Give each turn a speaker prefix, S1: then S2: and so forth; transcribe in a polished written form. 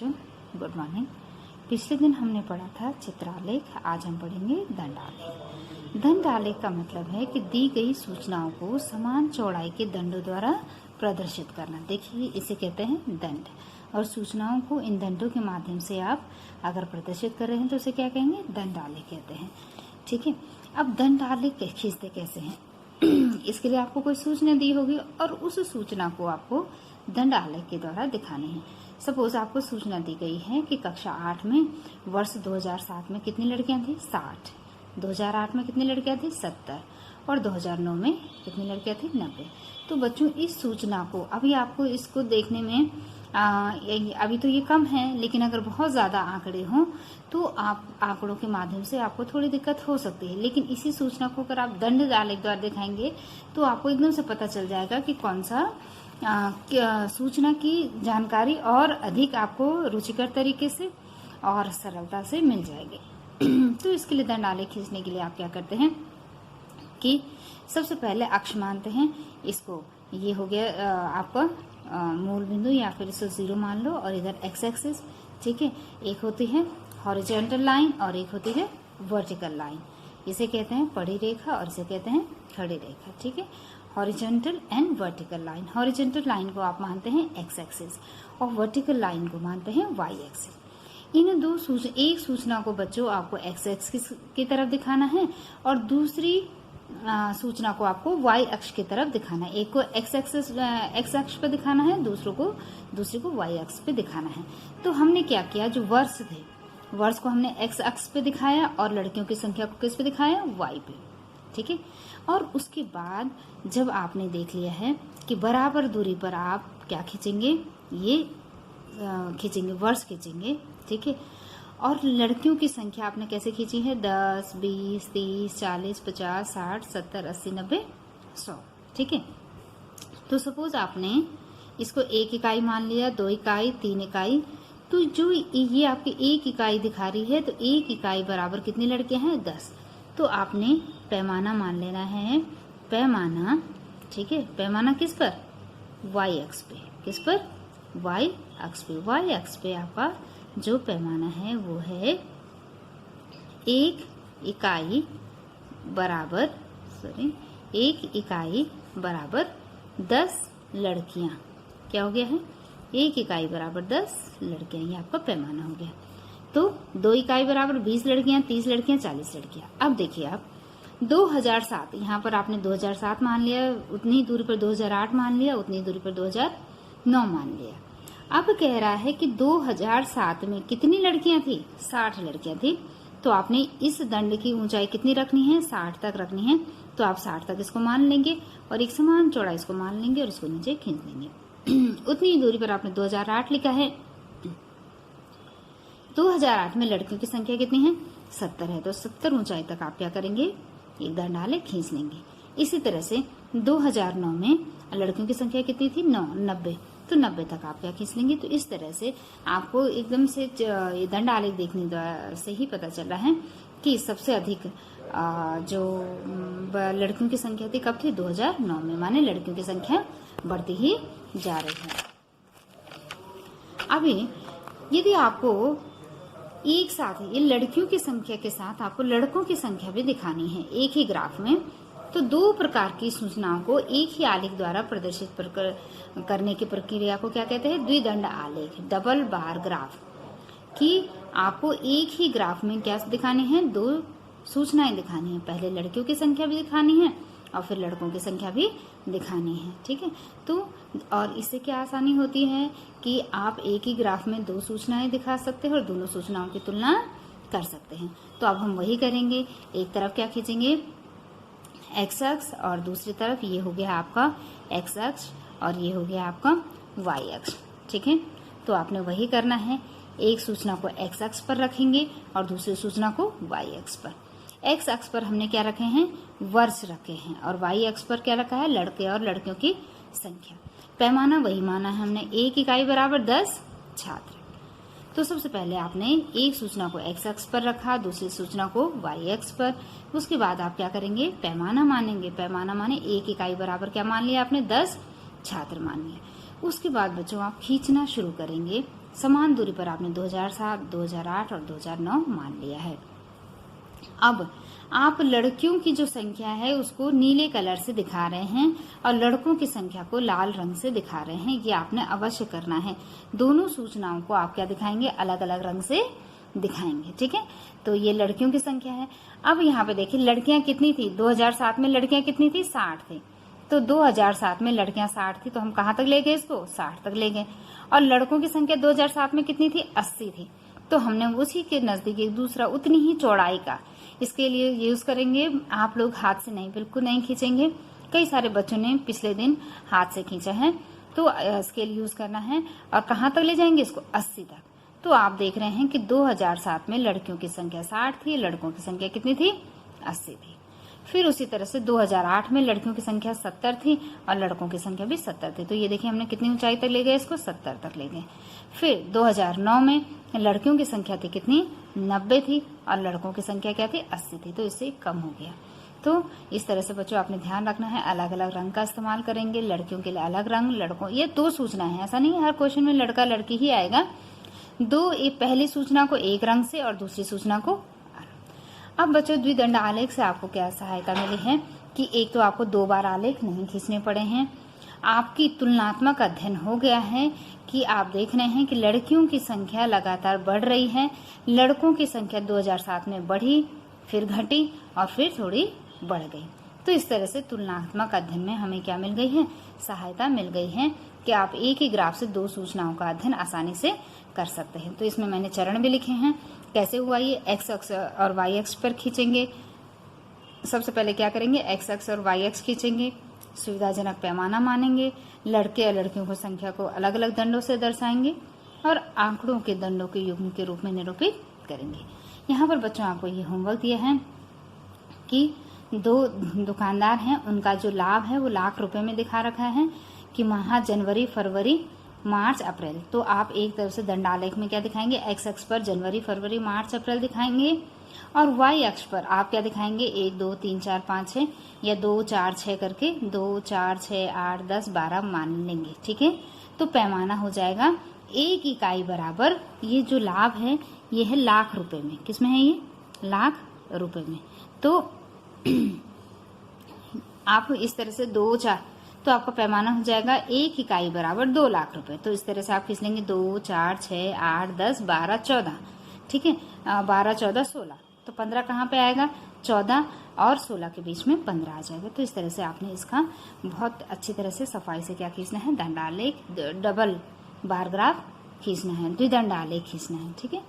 S1: बच्चों, good morning. पिछले दिन हमने पढ़ा था चित्रालेख, आज हम पढ़ेंगे दंडालेख। दंडालेख का मतलब है कि दी गई सूचनाओं को समान चौड़ाई के दंडों द्वारा प्रदर्शित करना। देखिए, इसे कहते हैं दंड, और सूचनाओं को इन दंडों के माध्यम से आप अगर प्रदर्शित कर रहे हैं तो उसे क्या कहेंगे? दंडालेख कहते हैं। ठीक है, अब दंडालेख खींचते कैसे हैं? इसके लिए आपको कोई सूचना दी होगी और उस सूचना को आपको दंडालेख के द्वारा दिखानी है। सपोज आपको सूचना दी गई है कि कक्षा 8 में वर्ष 2007 में कितनी लड़कियां थी? 60। 2008 में कितनी लड़कियां थी? 70। और 2009 में कितनी लड़कियां थी? 90। तो बच्चों, इस सूचना को अभी आपको इसको देखने में अभी तो ये कम है, लेकिन अगर बहुत ज्यादा आंकड़े हों तो आप आंकड़ों के माध्यम से आपको थोड़ी दिक्कत हो सकती है। लेकिन इसी सूचना को अगर आप दंडालेख द्वारा दिखाएंगे तो आपको एकदम से पता चल जाएगा कि कौन सा सूचना की जानकारी और अधिक आपको रुचिकर तरीके से और सरलता से मिल जाएगी। तो इसके लिए दंडालेख खींचने के लिए आप क्या करते हैं कि सबसे पहले अक्ष मानते हैं। इसको ये हो गया आपका मूल बिंदु, या फिर इसको 0 मान लो, और इधर एक्स एक्सिस। ठीक है, एक होती है हॉरिजॉन्टल लाइन और एक होती है वर्टिकल लाइन। इसे कहते हैं पड़ी रेखा और इसे कहते हैं खड़ी रेखा। ठीक है, horizontal and vertical line. Horizontal line को आप मानते हैं एक्स एक्सिस और वर्टिकल लाइन को मानते हैं वाई एक्सिस। इन दो एक सूचना को बच्चों आपको एक्स एक्सिस की तरफ दिखाना है और दूसरी सूचना को आपको वाई अक्ष की तरफ दिखाना है। एक को एक्स अक्ष पे दिखाना है, दूसरे को वाई अक्ष पे दिखाना है। तो हमने क्या किया, जो वर्ष थे, वर्ष को हमने एक्स अक्ष पे दिखाया और लड़कियों की संख्या को किस पे दिखाया? वाई पे। ठीक है, और उसके बाद जब आपने देख लिया है कि बराबर दूरी पर आप क्या खींचेंगे, ये खींचेंगे, वर्ष खींचेंगे। ठीक है, और लड़कियों की संख्या आपने कैसे खींची है? 10, 20, 30, 40, 50, 60, 70, 80, 90, 100। ठीक है, तो सपोज आपने इसको 1 इकाई मान लिया, 2 इकाई, 3 इकाई। तो जो ये आपकी 1 इकाई दिखा रही है, तो 1 इकाई बराबर कितनी लड़कियां हैं? 10। तो आपने पैमाना मान लेना है, पैमाना। ठीक है, पैमाना किस पर? वाई अक्ष पे। किस पर? वाई अक्ष पे। वाई अक्ष पे आपका जो पैमाना है वो है 1 इकाई बराबर 1 इकाई बराबर 10 लड़कियां। क्या हो गया है? 1 इकाई बराबर 10 लड़कियां, ये आपका पैमाना हो गया। तो 2 इकाई बराबर 20 लड़कियां, 30 लड़कियां, 40 लड़कियां। अब देखिए आप 2007, यहाँ पर आपने 2007 मान लिया, उतनी दूरी पर 2008 मान लिया, उतनी दूरी पर 2009 मान लिया। अब कह रहा है कि 2007 में कितनी लड़कियां थी? 60 लड़कियां थी। तो आपने इस दंड की ऊंचाई कितनी रखनी है? 60 तक रखनी है। तो आप 60 तक इसको मान लेंगे और एक समान चौड़ाई इसको मान लेंगे और इसको नीचे खींच देंगे। उतनी दूरी पर आपने 2008 लिखा है। 2008 में लड़कियों की संख्या कितनी है? 70 है। तो 70 ऊंचाई तक आप क्या करेंगे? एक दंडालेख खींच लेंगे। इसी तरह से 2009 में लड़कियों की संख्या कितनी थी? 90। तो 90 तक आप क्या खींच लेंगे? तो इस तरह से आपको एकदम से ये दंडालेख देखने से ही पता चल रहा है कि सबसे अधिक जो लड़कियों की संख्या थी कब थी? 2009 में। माने लड़कियों की संख्या बढ़ती ही जा रही है। अभी यदि आपको एक साथ ये लड़कियों की संख्या के साथ आपको लड़कों की संख्या भी दिखानी है एक ही ग्राफ में, तो 2 प्रकार की सूचनाओं को एक ही आलेख द्वारा प्रदर्शित करने की प्रक्रिया को क्या कहते हैं? द्विदंड आलेख, डबल बार ग्राफ। कि आपको एक ही ग्राफ में क्या दिखाने हैं? 2 सूचनाएं दिखानी है। पहले लड़कियों की संख्या भी दिखानी है और फिर लड़कों की संख्या भी दिखानी है। ठीक है, तो और इससे क्या आसानी होती है कि आप एक ही ग्राफ में 2 सूचनाएं दिखा सकते हैं और दोनों सूचनाओं की तुलना कर सकते हैं। तो अब हम वही करेंगे। एक तरफ क्या खींचेंगे? एक्स अक्ष, और दूसरी तरफ ये हो गया आपका एक्स अक्ष और ये हो गया आपका वाई अक्ष। ठीक है, तो आपने वही करना है। एक सूचना को एक्स अक्ष पर रखेंगे और दूसरी सूचना को वाई अक्ष पर। एक्स अक्ष पर हमने क्या रखे हैं? वर्ष रखे हैं, और वाई अक्ष पर क्या रखा है? लड़के और लड़कियों की संख्या। पैमाना वही माना है हमने, 1 इकाई बराबर 10 छात्र। तो सबसे पहले आपने एक सूचना को एक्स अक्ष पर रखा, दूसरी सूचना को वाई अक्ष पर। उसके बाद आप क्या करेंगे? पैमाना मानेंगे। पैमाना माने 1 इकाई बराबर क्या मान लिया आपने? 10 छात्र मान लिया। उसके बाद बच्चों आप खींचना शुरू करेंगे समान दूरी पर आपने 2007, 2008 और 2009 मान लिया है। अब आप लड़कियों की जो संख्या है उसको नीले कलर से दिखा रहे हैं और लड़कों की संख्या को लाल रंग से दिखा रहे हैं। ये आपने अवश्य करना है। दोनों सूचनाओं को आप क्या दिखाएंगे, अलग अलग रंग से दिखाएंगे। ठीक है, तो ये लड़कियों की संख्या है। अब यहाँ पे देखिए लड़कियां कितनी थी, 2007 में लड़कियां कितनी थी, 60 थी। तो 2007 में लड़कियां 60 थी, तो हम कहाँ तक ले गए इसको, 60 तक ले गए। और लड़कों की संख्या 2007 में कितनी थी, 80 थी। तो हमने उसी के नजदीक एक दूसरा उतनी ही चौड़ाई का इसके लिए यूज करेंगे। आप लोग हाथ से नहीं, बिल्कुल नहीं खींचेंगे। कई सारे बच्चों ने पिछले दिन हाथ से खींचा है, तो स्केल यूज करना है। और कहाँ तक ले जाएंगे इसको, 80 तक। तो आप देख रहे हैं कि 2007 में लड़कियों की संख्या 60 थी, लड़कों की संख्या कितनी थी, 80 थी। फिर उसी तरह से 2008 में लड़कियों की संख्या 70 थी और लड़कों की संख्या भी 70 थी। तो ये देखिए हमने कितनी ऊंचाई तक ले गए इसको, 70 तक ले गए। फिर 2009 में लड़कियों की संख्या थी कितनी, 90 थी और लड़कों की संख्या क्या थी, 80 थी। तो इससे कम हो गया। तो इस तरह से बच्चों आपने ध्यान रखना है, अलग अलग रंग का इस्तेमाल करेंगे। लड़कियों के लिए अलग रंग, लड़कों, ये 2 सूचना है, ऐसा नहीं हर क्वेश्चन में लड़का लड़की ही आएगा। 2, एक पहली सूचना को एक रंग से और दूसरी सूचना को। अब बच्चों द्विदंड आलेख से आपको क्या सहायता मिली है कि एक तो आपको 2 बार आलेख नहीं खींचने पड़े हैं। आपकी तुलनात्मक अध्ययन हो गया है कि आप देख रहे हैं कि लड़कियों की संख्या लगातार बढ़ रही है, लड़कों की संख्या 2007 में बढ़ी, फिर घटी और फिर थोड़ी बढ़ गई। तो इस तरह से तुलनात्मक अध्ययन में हमें क्या मिल गई है, सहायता मिल गई है कि आप एक ही ग्राफ से 2 सूचनाओं का अध्ययन आसानी से कर सकते हैं। तो इसमें मैंने चरण भी लिखे हैं, कैसे हुआ ये, एक्स अक्ष और वाई अक्ष पर खींचेंगे। सबसे पहले क्या करेंगे, एक्स अक्ष और वाई अक्ष खींचेंगे, सुविधाजनक पैमाना मानेंगे, लड़के और लड़कियों की संख्या को अलग अलग दंडों से दर्शाएंगे और आंकड़ों के दंडों के युग्म के रूप में निरूपित करेंगे। यहाँ पर बच्चों आपको ये होमवर्क दिया है कि 2 दुकानदार हैं, उनका जो लाभ है वो लाख रुपए में दिखा रखा है कि माह जनवरी, फरवरी, मार्च, अप्रैल। तो आप एक तरफ से दंडालेख में क्या दिखाएंगे, एक्स अक्ष पर जनवरी, फरवरी, मार्च, अप्रैल दिखाएंगे और वाई अक्ष पर आप क्या दिखाएंगे, 1, 2, 3, 4, 5, 6 या 2, 4, 6 करके 2, 4, 6, 8, 10, 12 मान लेंगे। ठीक है, तो पैमाना हो जाएगा 1 इकाई बराबर, ये जो लाभ है ये है लाख रुपए में। किसमें है ये, लाख रुपए में। तो आप इस तरह से 2, 4, तो आपका पैमाना हो जाएगा 1 इकाई बराबर 2 लाख रुपए। तो इस तरह से आप खींच लेंगे 2, 4, 6, 8, 10, 12, 14। ठीक है, 12, 14, 16। तो 15 कहाँ पे आएगा, 14 और 16 के बीच में 15 आ जाएगा। तो इस तरह से आपने इसका बहुत अच्छी तरह से सफाई से क्या खींचना है, दंडालेख, डबल बार ग्राफ खींचना है, द्विदंड आलेख खींचना है। ठीक है।